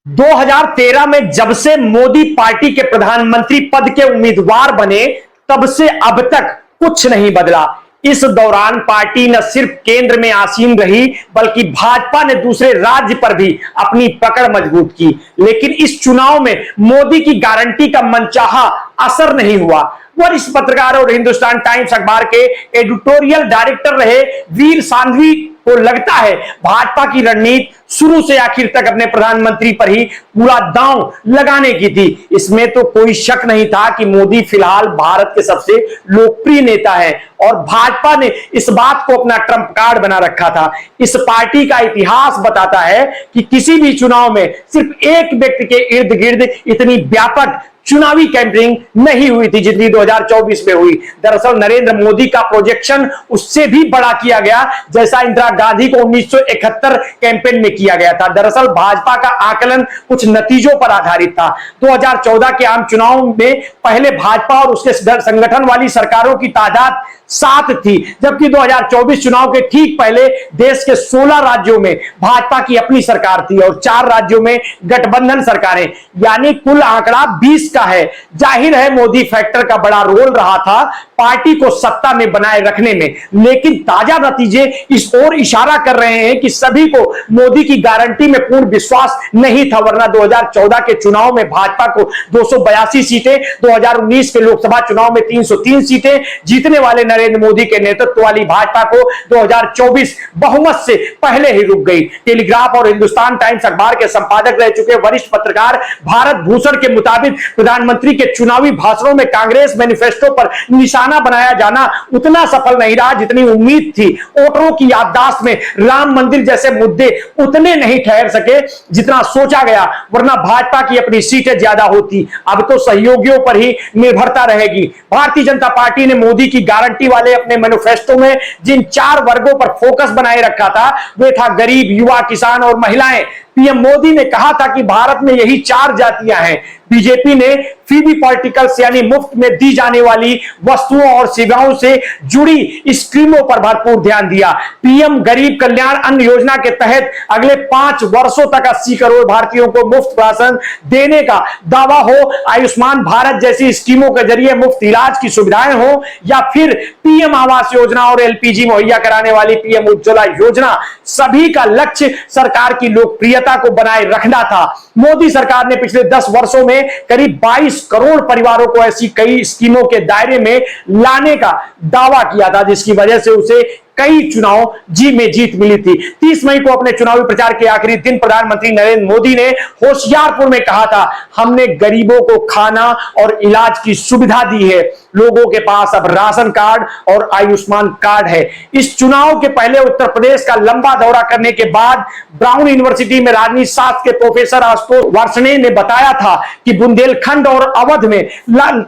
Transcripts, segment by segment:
2013 में जब से मोदी पार्टी के प्रधानमंत्री पद के उम्मीदवार बने तब से अब तक कुछ नहीं बदला। इस दौरान पार्टी न सिर्फ केंद्र में आसीन रही बल्कि भाजपा ने दूसरे राज्य पर भी अपनी पकड़ मजबूत की। लेकिन इस चुनाव में मोदी की गारंटी का मनचाहा असर नहीं हुआ। वरिष्ठ पत्रकार और हिंदुस्तान टाइम्स अखबार के एडिटोरियल डायरेक्टर रहे वीर सांघवी को लगता है भाजपा की रणनीति शुरू से आखिर तक अपने प्रधानमंत्री पर ही पूरा दांव लगाने की थी। इसमें तो कोई शक नहीं था कि मोदी फिलहाल भारत के सबसे लोकप्रिय नेता है और भाजपा ने इस बात को अपना ट्रंप कार्ड बना रखा था। इस पार्टी का इतिहास बताता है कि किसी भी चुनाव में सिर्फ एक व्यक्ति के इर्द गिर्द इतनी व्यापक चुनावी कैंपेनिंग नहीं हुई थी जितनी 2024 में हुई। दरअसल नरेंद्र मोदी का प्रोजेक्शन उससे भी बड़ा किया गया जैसा इंदिरा गांधी को 1971 कैंपेन में किया गया था। दरअसल भाजपा का आकलन कुछ नतीजों पर आधारित था। 2014 के आम चुनाव में पहले भाजपा और उसके संगठन वाली सरकारों की तादाद 7 थी, जबकि 2024 चुनाव के ठीक पहले देश के 16 राज्यों में भाजपा की अपनी सरकार थी और 4 राज्यों में गठबंधन सरकारें, यानी कुल आंकड़ा 20 का है। जाहिर है मोदी फैक्टर का बड़ा रोल रहा था पार्टी को सत्ता में बनाए रखने में, लेकिन ताजा नतीजे इस ओर इशारा कर रहे हैं कि सभी को मोदी की गारंटी में पूर्ण विश्वास नहीं था। वरना 2014 के चुनाव में भाजपा को 282 सीटें, 2019 के लोकसभा चुनाव में 303 सीटें जीतने वाले नरेंद्र मोदी के नेतृत्व वाली भाजपा को 2024 बहुमत से पहले ही रुक गई। टेलीग्राफ और हिंदुस्तान टाइम्स अखबार के संपादक रह चुके वरिष्ठ पत्रकार भारत भूषण के मुताबिक प्रधानमंत्री के चुनावी भाषणों में कांग्रेस मैनिफेस्टो पर निशाना बनाया जाना उतना सफल नहीं रहा जितनी उम्मीद थी। वोटरों की याददाश्त में राम मंदिर जैसे मुद्दे उतने नहीं ठहर सके जितना सोचा गया, वरना भाजपा की अपनी सीटें ज्यादा होती। अब तो सहयोगियों पर ही निर्भरता रहेगी। भारतीय जनता पार्टी ने मोदी की गारंटी वाले अपने मैनिफेस्टो में जिन 4 वर्गों पर फोकस बनाए रखा था वे था गरीब, युवा, किसान और महिलाएं। पीएम मोदी ने कहा था कि भारत में यही 4 जातियां हैं। बीजेपी ने फीबी पॉलिटिकल्स यानी मुफ्त में दी जाने वाली वस्तुओं और सेवाओं से जुड़ी स्कीमों पर भरपूर ध्यान दिया। पीएम गरीब कल्याण अन्न योजना के तहत अगले 5 वर्षों तक 80 करोड़ भारतीयों को मुफ्त राशन देने का दावा हो, आयुष्मान भारत जैसी स्कीमों के जरिए मुफ्त इलाज की सुविधाएं हो, या फिर पीएम आवास योजना और एलपीजी मुहैया कराने वाली पीएम उज्ज्वला योजना, सभी का लक्ष्य सरकार की लोकप्रियता को बनाए रखना था। मोदी सरकार ने पिछले 10 वर्षों में करीब 22 करोड़ परिवारों को ऐसी कई स्कीमों के दायरे में लाने का दावा किया था, जिसकी वजह से उसे कई चुनाव में जीत मिली थी। 30 मई को अपने चुनावी प्रचार के आखिरी दिन प्रधानमंत्री नरेंद्र मोदी ने होशियारपुर में कहा था, हमने गरीबों को खाना और इलाज की सुविधा दी है। लोगों के पास अब राशन कार्ड और आयुष्मान कार्ड है। इस चुनाव के पहले उत्तर प्रदेश का लंबा दौरा करने के बाद ब्राउन यूनिवर्सिटी में राजनीति शास्त्र के प्रोफेसर आशुतोष वार्ष्णेय ने बताया था कि बुंदेलखंड और अवध में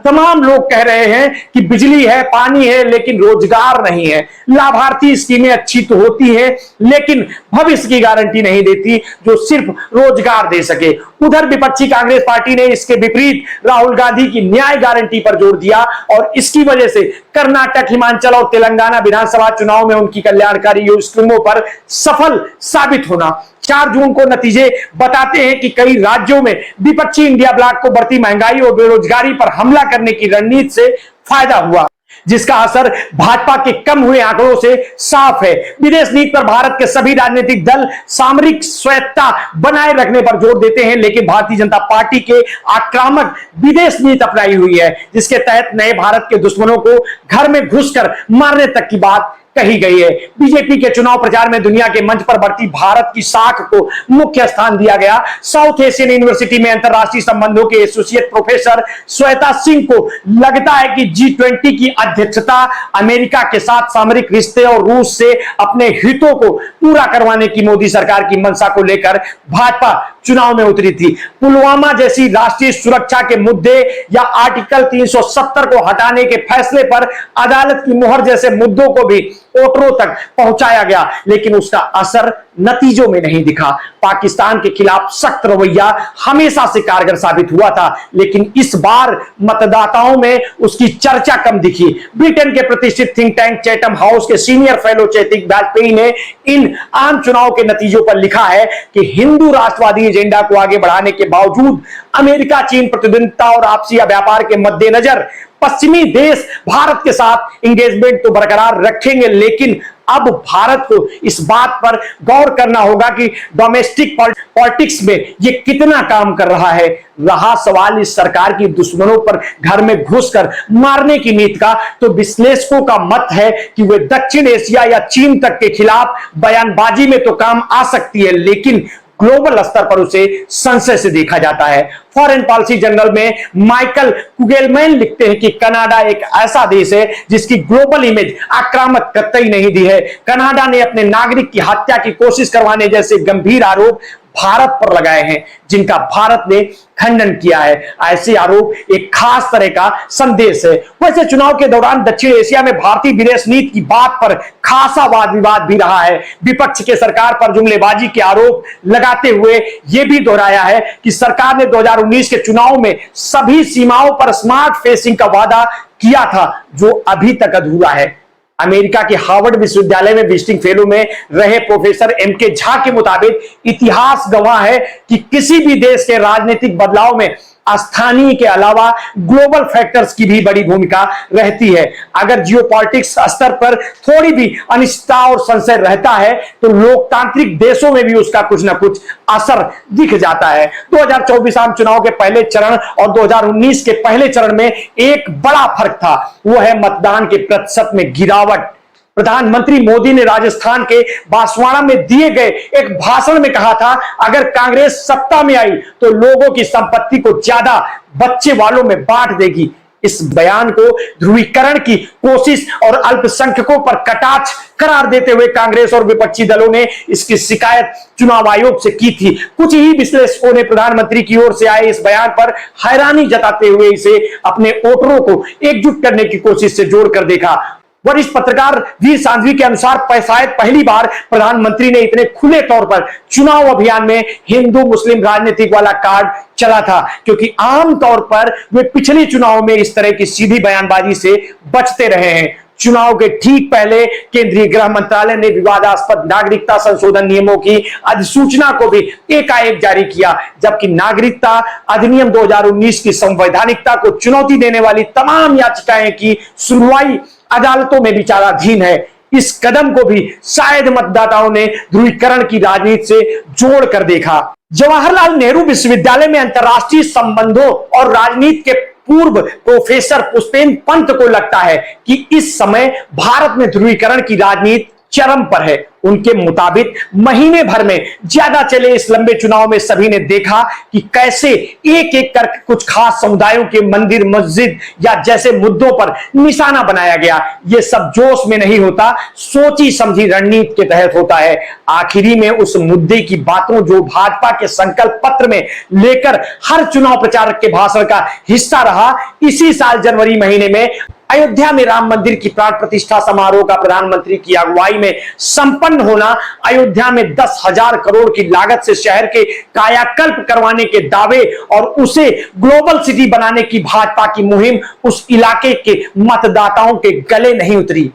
तमाम लोग कह रहे हैं कि बिजली है, पानी है, लेकिन रोजगार नहीं है। लाभार्थी स्कीमें अच्छी तो होती है लेकिन भविष्य की गारंटी नहीं देती जो सिर्फ रोजगार दे सके। उधर विपक्षी कांग्रेस पार्टी ने इसके विपरीत राहुल गांधी की न्याय गारंटी पर जोर दिया और इसकी वजह से कर्नाटक, हिमाचल और तेलंगाना विधानसभा चुनाव में उनकी कल्याणकारी स्कीमों पर सफल साबित होना। 4 जून को नतीजे बताते हैं कि कई राज्यों में विपक्षी इंडिया ब्लॉक को बढ़ती महंगाई और बेरोजगारी पर हमला करने की रणनीति से फायदा हुआ, जिसका असर भाजपा के कम हुए आंकड़ों से साफ है। विदेश नीति पर भारत के सभी राजनीतिक दल सामरिक स्वायत्तता बनाए रखने पर जोर देते हैं, लेकिन भारतीय जनता पार्टी के आक्रामक विदेश नीति अपनाई हुई है, जिसके तहत नए भारत के दुश्मनों को घर में घुसकर मारने तक की बात कही गई है। बीजेपी के चुनाव प्रचार में दुनिया के मंच पर बढ़ती भारत की साख को मुख्य स्थान दिया गया। साउथ एशियन यूनिवर्सिटी में अंतरराष्ट्रीय संबंधों के एसोसिएट प्रोफेसर श्वेता सिंह को लगता है कि G20 की अध्यक्षता अमेरिका के साथ सामरिक रिश्ते और रूस से अपने हितों को पूरा करवाने की मोदी सरकार की मंशा को लेकर भाजपा चुनाव में उतरी थी। पुलवामा जैसी राष्ट्रीय सुरक्षा के मुद्दे या आर्टिकल 370 को हटाने के फैसले पर अदालत की मोहर जैसे मुद्दों को भी वोटरों तक पहुंचाया गया, लेकिन उसका असर नतीजों में नहीं दिखा। पाकिस्तान के खिलाफ सख्त रवैया हमेशा से कारगर साबित हुआ था, लेकिन इस बार मतदाताओं में उसकी चर्चा कम दिखी। ब्रिटेन के प्रतिष्ठित थिंक टैंक चैथम हाउस के सीनियर फेलो चैतिक वाजपेयी ने इन आम चुनाव के नतीजों पर लिखा है कि हिंदू राष्ट्रवादी एजेंडा को आगे बढ़ाने के बावजूद अमेरिका चीन प्रतिद्वंदिता और आपसी व्यापार के मद्देनजर पश्चिमी देश भारत के साथ इंगेजमेंट तो बरकरार रखेंगे, लेकिन अब भारत को इस बात पर गौर करना होगा कि डोमेस्टिक पॉलिटिक्स में ये कितना काम कर रहा है। रहा सवाल इस सरकार की दुश्मनों पर घर में घुसकर मारने की नीति का, तो विश्लेषकों का मत है कि वे दक्षिण एशिया या चीन तक के खिलाफ बयानबाजी में तो काम आ सकती है, लेकिन ग्लोबल स्तर पर उसे संशय से देखा जाता है। फॉरेन पॉलिसी जर्नल में माइकल कुगेलमैन लिखते हैं कि कनाडा एक ऐसा देश है जिसकी ग्लोबल इमेज आक्रामक कतई नहीं दी है। कनाडा ने अपने नागरिक की हत्या की कोशिश करवाने जैसे गंभीर आरोप भारत पर लगाए हैं, जिनका भारत ने खंडन किया है। ऐसे आरोप एक खास तरह का संदेश है। वैसे चुनाव के दौरान दक्षिण एशिया में भारतीय विदेश नीति की बात पर खासा वाद विवाद भी रहा है। विपक्ष के सरकार पर जुमलेबाजी के आरोप लगाते हुए यह भी दोहराया है कि सरकार ने 2019 के चुनाव में सभी सीमाओं पर स्मार्ट फेंसिंग का वादा किया था, जो अभी तक अधूरा है। अमेरिका के हार्वर्ड विश्वविद्यालय में विजिटिंग फेलो में रहे प्रोफेसर एम.के. झा के मुताबिक इतिहास गवाह है कि किसी भी देश के राजनीतिक बदलाव में स्थानीय के अलावा ग्लोबल फैक्टर्स की भी बड़ी भूमिका रहती है। अगर जियोपॉलिटिक्स स्तर पर थोड़ी भी अनिश्चितता और संशय रहता है, तो लोकतांत्रिक देशों में भी उसका कुछ ना कुछ असर दिख जाता है। 2024 आम चुनाव के पहले चरण और 2019 के पहले चरण में एक बड़ा फर्क था, वो है मतदान के प्रतिशत में गिरावट। प्रधानमंत्री मोदी ने राजस्थान के बांसवाड़ा में दिए गए एक भाषण में कहा था, अगर कांग्रेस सत्ता में आई तो लोगों की संपत्ति को ज्यादा बच्चे वालों में बांट देगी। इस बयान को ध्रुवीकरण की कोशिश और अल्पसंख्यकों पर कटाक्ष करार देते हुए कांग्रेस और विपक्षी दलों ने इसकी शिकायत चुनाव आयोग से की थी। कुछ ही विश्लेषकों ने प्रधानमंत्री की ओर से आए इस बयान पर हैरानी जताते हुए इसे अपने वोटरों को एकजुट करने की कोशिश से जोड़कर देखा। वरिष्ठ पत्रकार वीर सांघवी के अनुसार शायद पहली बार प्रधानमंत्री ने इतने खुले तौर पर चुनाव अभियान में हिंदू मुस्लिम राजनीतिक वाला कार्ड चला था, क्योंकि आमतौर पर वे पिछले चुनाव में इस तरह की सीधी बयानबाजी से बचते रहे हैं। चुनाव के ठीक पहले केंद्रीय गृह मंत्रालय ने विवादास्पद नागरिकता संशोधन नियमों की अधिसूचना को भी एकाएक जारी किया, जबकि नागरिकता अधिनियम 2019 की संवैधानिकता को चुनौती देने वाली तमाम याचिकाएं की सुनवाई अदालतों में विचाराधीन है। इस कदम को भी शायद मतदाताओं ने ध्रुवीकरण की राजनीति से जोड़कर देखा। जवाहरलाल नेहरू विश्वविद्यालय में अंतर्राष्ट्रीय संबंधों और राजनीति के पूर्व प्रोफेसर पुष्पेंद्र पंत को लगता है कि इस समय भारत में ध्रुवीकरण की राजनीति चरम पर है। उनके मुताबिक महीने भर में ज्यादा चले इस लंबे चुनाव में सभी ने देखा कि कैसे एक एक कर कुछ खास समुदायों के मंदिर मस्जिद या जैसे मुद्दों पर निशाना बनाया गया। यह सब जोश में नहीं होता, सोची समझी रणनीति के तहत होता है। आखिरी में उस मुद्दे की बातों जो भाजपा के संकल्प पत्र में लेकर हर चुनाव प्रचारक के भाषण का हिस्सा रहा, इसी साल जनवरी महीने में अयोध्या में राम मंदिर की प्राण प्रतिष्ठा समारोह का प्रधानमंत्री की अगुवाई में संपन्न होना, अयोध्या में 10,000 करोड़ की लागत से शहर के कायाकल्प करवाने के दावे और उसे ग्लोबल सिटी बनाने की भाजपा की मुहिम उस इलाके के मतदाताओं के गले नहीं उतरी।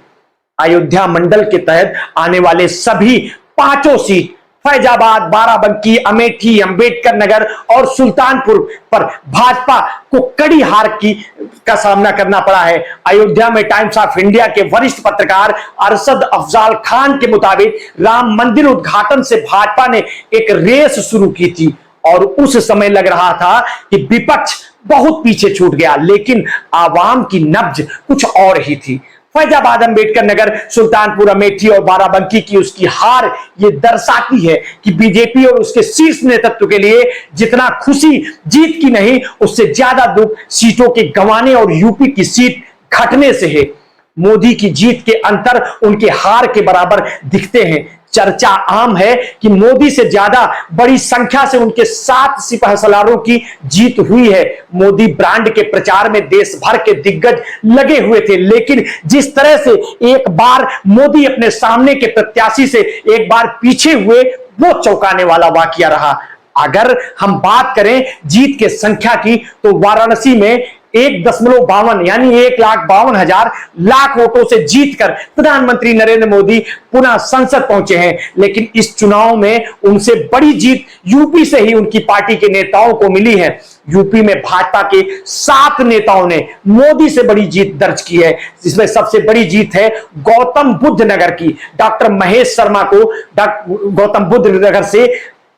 अयोध्या मंडल के तहत आने वाले सभी 5 सीट फैजाबाद, बाराबंकी, अमेठी, अंबेडकर नगर और सुल्तानपुर पर भाजपा को कड़ी हार का सामना करना पड़ा है। अयोध्या में टाइम्स ऑफ इंडिया के वरिष्ठ पत्रकार अरशद अफजाल खान के मुताबिक राम मंदिर उद्घाटन से भाजपा ने एक रेस शुरू की थी और उस समय लग रहा था कि विपक्ष बहुत पीछे छूट गया, लेकिन आवाम की नब्ज कुछ और ही थी। फैजाबाद, अंबेडकर नगर, सुल्तानपुर, अमेठी और बाराबंकी की उसकी हार ये दर्शाती है कि बीजेपी और उसके शीर्ष नेतृत्व के लिए जितना खुशी जीत की नहीं, उससे ज्यादा दुख सीटों के गंवाने और यूपी की सीट घटने से है। मोदी की जीत के अंतर उनके हार के बराबर दिखते हैं। चर्चा आम है कि मोदी से ज्यादा बड़ी संख्या से उनके 7 सिपहसालारों की जीत हुई है। मोदी ब्रांड के प्रचार में देश भर के दिग्गज लगे हुए थे, लेकिन जिस तरह से एक बार मोदी अपने सामने के प्रत्याशी से एक बार पीछे हुए, वो चौंकाने वाला वाकया रहा। अगर हम बात करें जीत के संख्या की, तो वाराणसी में 1.52 यानी 1,52,000 लाख वोटों से जीतकर प्रधानमंत्री नरेंद्र मोदी पुनः संसद पहुंचे हैं। लेकिन इस चुनाव में उनसे बड़ी जीत यूपी से ही उनकी पार्टी के नेताओं को मिली है। यूपी में भाजपा के 7 नेताओं ने मोदी से बड़ी जीत दर्ज की है। इसमें सबसे बड़ी जीत है गौतम बुद्ध नगर की। डॉक्टर महेश शर्मा को गौतम बुद्ध नगर से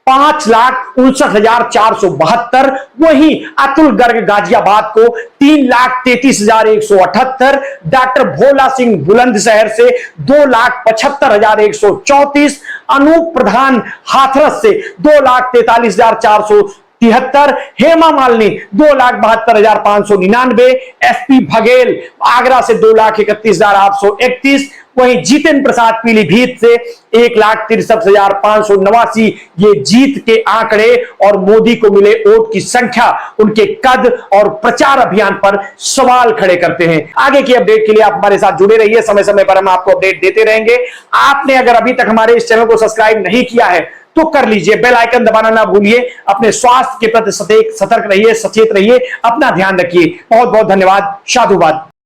5,59,472, वहीं अतुल गर्ग गाजियाबाद को 3,33,178, डॉक्टर भोला सिंह बुलंदशहर से 2,75,134, अनूप प्रधान हाथरस से 2,43,473, हेमा मालिनी 2,72,599, एसपी बघेल आगरा से 2,31,831, वहीं जितेंद्र प्रसाद पीलीभीत से 1,63,589। ये जीत के आंकड़े और मोदी को मिले वोट की संख्या उनके कद और प्रचार अभियान पर सवाल खड़े करते हैं। आगे की अपडेट के लिए आप हमारे साथ जुड़े रहिए, समय समय पर हम आपको अपडेट देते रहेंगे। आपने अगर अभी तक हमारे इस चैनल को सब्सक्राइब नहीं किया है तो कर लीजिए, बेल आइकन दबाना ना भूलिए। अपने स्वास्थ्य के प्रति सतर्क रहिए, सचेत रहिए, अपना ध्यान रखिए। बहुत बहुत धन्यवाद। साधुवाद।